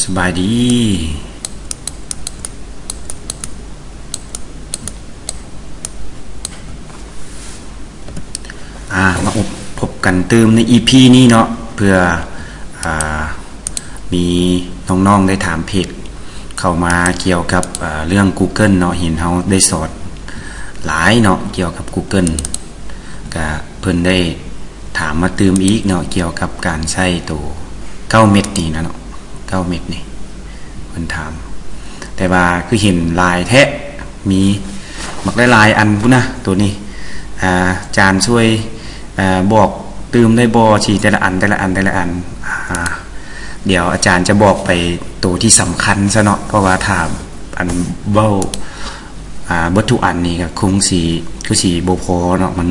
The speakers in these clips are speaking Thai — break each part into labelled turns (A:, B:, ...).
A: สบายดีมาพบกันเติมใน EP นี้เนาะเพื่อมีน้องๆได้ถามเพจเข้ามาเกี่ยวกับเรื่อง Google เนาะเห็นเฮาได้สอนหลายเนาะเกี่ยวกับ Google ก็เพิ่นได้ถามมาเติมอีกเนาะเกี่ยวกับการใช้ตัว9เม็ดนี่นะเนาะ9เม็ดนี่เพิ่นถามแต่ว่าคือเห็นลายแท้มีมักหลายอันพุ่นนะตัวนี้อาจารย์ช่วยบอกตืมได้บ่สิแต่ละอันเดี๋ยวอาจารย์จะบอกไปตัวที่สำคัญซะเนาะเพราะว่าถามอันเว้าวัตถุอันนี้ก็คงสิคือสิบ่พอเนาะมัน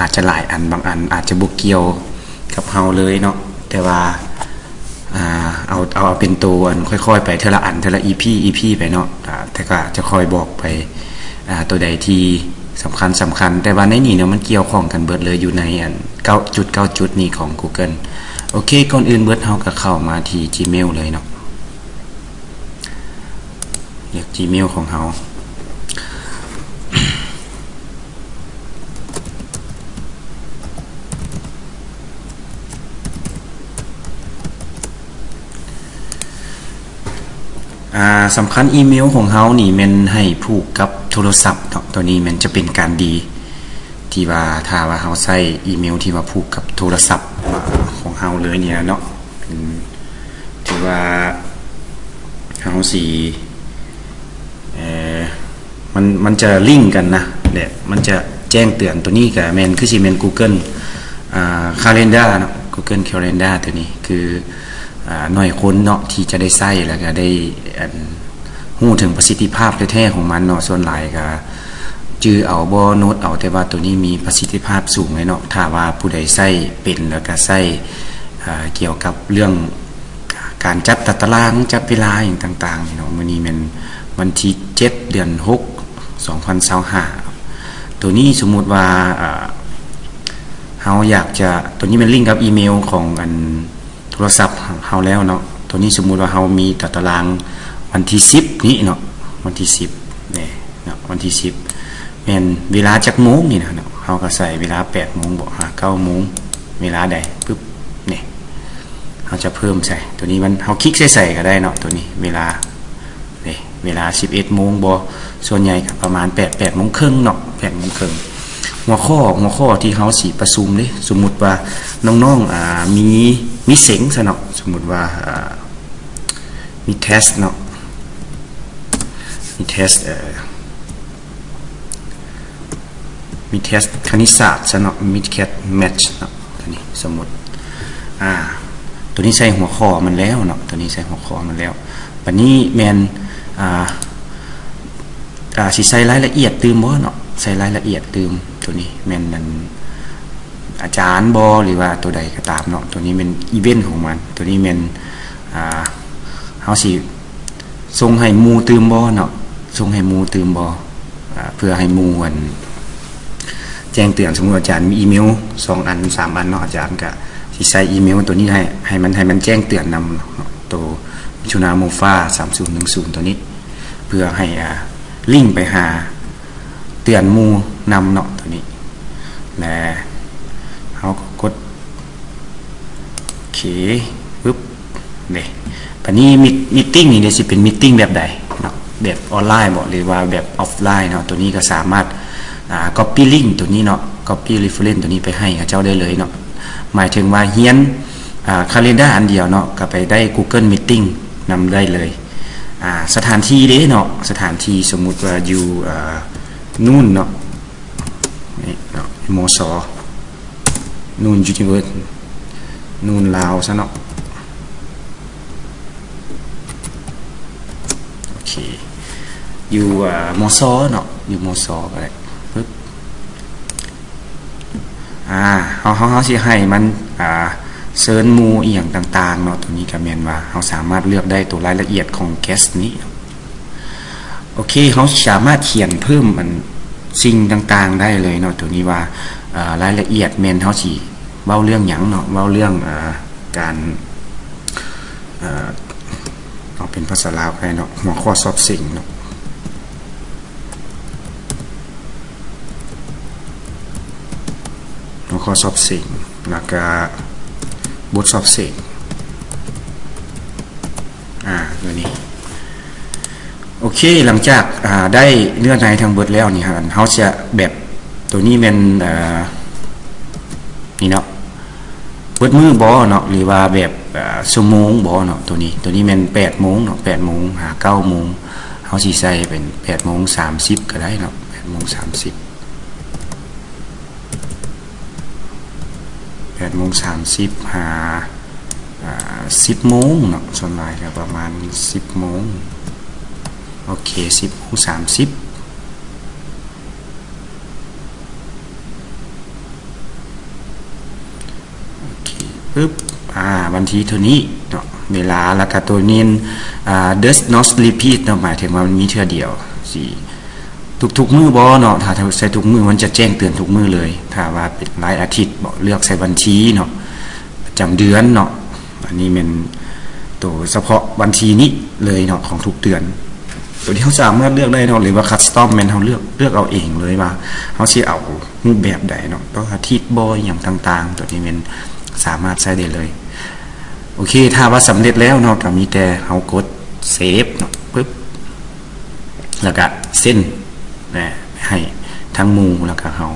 A: อาจจะหลายอันบางอันอาจจะบ่เกี่ยวกับเฮาเลยเนาะแต่ว่าเอาเป็นตัวอันค่อยๆไปเทละอันเทละ EP ไปเนาะแต่ก็จะคอยบอกไปตัวใดที่สำคัญแต่ว่าในนี้เนี่ยมันเกี่ยวข้องกันเบิดเลยอยู่ในอัน 9.9 จุดนี้ของ Google โอเคก่อนอื่นเบิดเฮาก็เข้ามาที่ Gmail เลยเนาะเรียก Gmail ของเฮาสำคัญอีเมลของเฮานี่มันให้ผูกกับโทรศัพท์เนาะตัวนี้มันจะเป็นการดีที่ว่าถ้าว่าเฮาใช้อีเมลที่ว่าผูกกับโทรศัพท์ของเฮาเลยเนี่ยเนาะถือว่าเฮาสิมันจะลิงก์กันนะเนี่ยมันจะแจ้งเตือนตัวนี้ก็แม่นคือสิแม่น Google Calendar เนาะ Google Calendar ตัวนี้คือหน่วยคนเนาะที่จะได้ใช้แล้วก็ได้รู้ถึงประสิทธิภาพแท้ๆของมันเนาะส่วนหลายก็จื้อเอาบ่โน้ตเอาแต่ว่าตัวนี้มีประสิทธิภาพสูงเลยเนาะถ้าว่าผู้ใดใช้เป็นแล้วก็ใช้เกี่ยวกับเรื่องการจัดตารางจัดเวลาอย่างต่างๆเนาะมื้อนี้มันวันที่7เดือน6 2025ตัวนี้สมมุติว่าเฮาอยากจะตัวนี้มันลิงก์กับอีเมลของอันโทรศัพท์เฮาแล้วเนาะตัวนี้สมมุติว่าเฮามีตารางวันที่10นี้เนาะวันที่10นี่เนาะวันที่10แม่นเวลาจักโมงนี่นะเนาะเฮาก็ใส่เวลา 8 โมงบ่9 โมงเวลาใดปึ๊บนี่เฮาจะเพิ่มใส่ตัวนี้มันเฮาคลิกใส่ก็ได้เนาะตัวนี้เวลานี่เวลา 11 โมงบ่ส่วนใหญ่ก็ประมาณ8 โมงครึ่งเนาะ8 โมงครึ่งหัวข้อที่เฮาสิประชุมเด้สมมุติว่าน้องๆมีเสียงซะเนาะสมมุติว่ามีเทสเนาะมีเทสคณิตศาสตร์ซะเนาะมีแคทแมทช์เนาะตัวนี้สมมุติตัวนี้ใส่หัวข้อมันแล้วเนาะตัวนี้ใส่หัวข้อมันแล้วบัดนี้แม่นสิใส่รายละเอียดตื่มบ่เนาะใส่รายละเอียดตื่มตัวนี้แม่นนั่นอาจารย์บ่หรือว่าตัวใดก็ตามเนาะตัวนี้เป็นอีเวนต์ของมันตัวนี้แม่นเฮาสิส่งให้หมู่ตื่มบ่เนาะส่งให้หมู่ตื่มบ่เพื่อให้หมู่แจ้งเตือนสมมุติอาจารย์มีอีเมล2 อัน 3 อันเนาะอาจารย์ก็สิใส่อีเมลตัวนี้ให้มันแจ้งเตือนนำตัวมิถุนาโมฟา3010ตัวนี้เพื่อให้ลิงก์ไปหาเตือนหมู่นำเนาะตัวนี้และเฮาก็กดโอเคปึ๊บนี่บัดนี้มีตติ้งนี่สิเป็นมีตติ้งแบบใดเนาะแบบออนไลน์บ่หรือว่าแบบออฟไลน์เนาะตัวนี้ก็สามารถcopy link ตัวนี้เนาะ copy reference ตัวนี้ไปให้เจ้าได้เลยเนาะหมายถึงว่าเรียนcalendar อันเดียวเนาะก็ไปได้ Google Meeting นำได้เลยสถานที่เด้เนาะสถานที่สมมุติว่าอยู่นู่นเนาะนี่เนาะมสนู่นยูนิเวอร์นู่นลาวซะเนาะโอเคอยู่มสเนาะอยู่มสก็ได้ปึ๊บเฮาสิให้มันเซิร์ชหมู่อีหยังต่างๆเนาะตัวนี้ก็แม่นว่าเฮาสามารถเลือกได้ตัวรายละเอียดของแคสนี้โอเคเฮาสามารถเขียนเพิ่มมันสิ่งต่างๆได้เลยเนาะตัวนี้ว่ารายละเอียดแม่นเฮาสิเว้าเรื่องหยังเนาะเว้าเรื่องการ เป็นภาษาลาวให้เนาะหัวข้อสอบสิ่งเนาะหัวข้อสอบสิ่งแล้วก็บทสอบสิ่งตัวนี้โอเคหลังจากได้เนื้อในทางเบิดแล้วนี่ฮะเขาจะแบบตัวนี้เป็นนี่เนาะเบิดมือบอเนาะหรือว่าแบบชั่วโมงบอเนาะตัวนี้เป็น8 โมงเนาะ8 โมงหา9 โมงเขาสิใส่เป็น8 โมง 30ก็ได้เนาะ8 โมง 30 8 โมง 30หา10 โมงเนาะส่วนใหญ่ก็ประมาณ10 โมงโอเค10 โมง 30โอเคปึ๊บวันที่เท่านี้เนาะเวลาแล้วก็ตัวนี้does not repeat เนาะหมายถึงว่ามันมีเท่าเดียวสิทุกๆมื้อบ่เนาะถ้าใส่ทุกมื้อมันจะแจ้งเตือนทุกมื้อเลยถ้าว่าเป็นรายอาทิตย์บ่เลือกใส่บัญชีเนาะประจำเดือนเนาะอันนี้เป็นตัวเฉพาะบัญชีนี้เลยเนาะของทุกเดือนตัวที่เขาสามารถเลือกได้เนาะหรือว่าคัสตอมแมนเขาเลือกเอาเองเลยว่าเขาสิเอารูปแบบใดเนาะต่ออาทิตย์บ่อย่างต่างๆตัวนี้มันสามารถใช้ได้เลยโอเคถ้าว่าสำเร็จแล้วเนาะก็มีแต่เขากดเซฟเนาะปึ๊บแล้วก็เส้นให้ทั้งหมู่แล้วก็เขา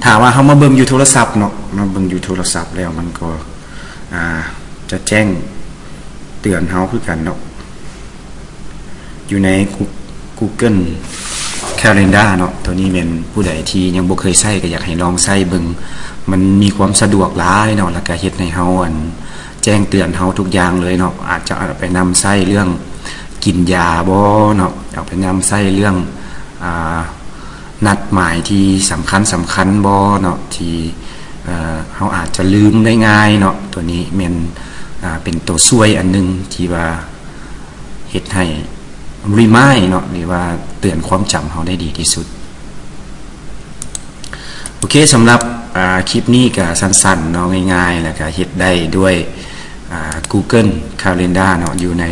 A: ถ้าว่าเขามาเบิ่งอยู่โทรศัพท์เนาะมาเบิ่งอยู่โทรศัพท์แล้วมันก็จะแจ้งเตือนเขาคือกันเนาะอยู่ใน Google Calendar เนาะตัวนี้เป็นผู้ใดที่ยังบ่เคยใช้ก็อยากให้ลองใช้เบิ่งมันมีความสะดวกหลายเนาะแล้วก็เฮ็ดให้เฮาแจ้งเตือนเฮาทุกอย่างเลยเนาะอาจจะเอาไปนำใช้เรื่องกินยาบ่เนาะเอาไปนำใช้เรื่องนัดหมายที่สำคัญบ่เนาะที่เฮาอาจจะลืมได้ง่ายเนาะตัวนี้เป็นตัวช่วยอันนึงที่ว่าเฮ็ดให้remind เนาะหรือว่าเตือนความจำเฮาได้ดีที่สุดโอเคสำหรับคลิปนี้ก็สั้นๆเนาะง่ายๆแล้วก็เฮ็ดได้ด้วยGoogle Calendar เนาะอยู่ใน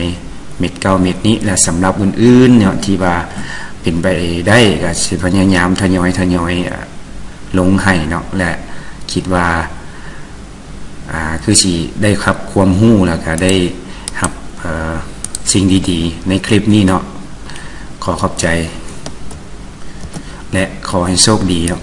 A: เม็ด9 เม็ดนี้และสำหรับอื่นๆเนาะที่ว่าเป็นไปได้ก็สิพยายามทยอยลงให้เนาะและคิดว่าคือสิได้ครับความรู้แล้วก็ได้รับสิ่งดีๆในคลิปนี้เนาะขอขอบใจและขอให้โชคดีเนาะ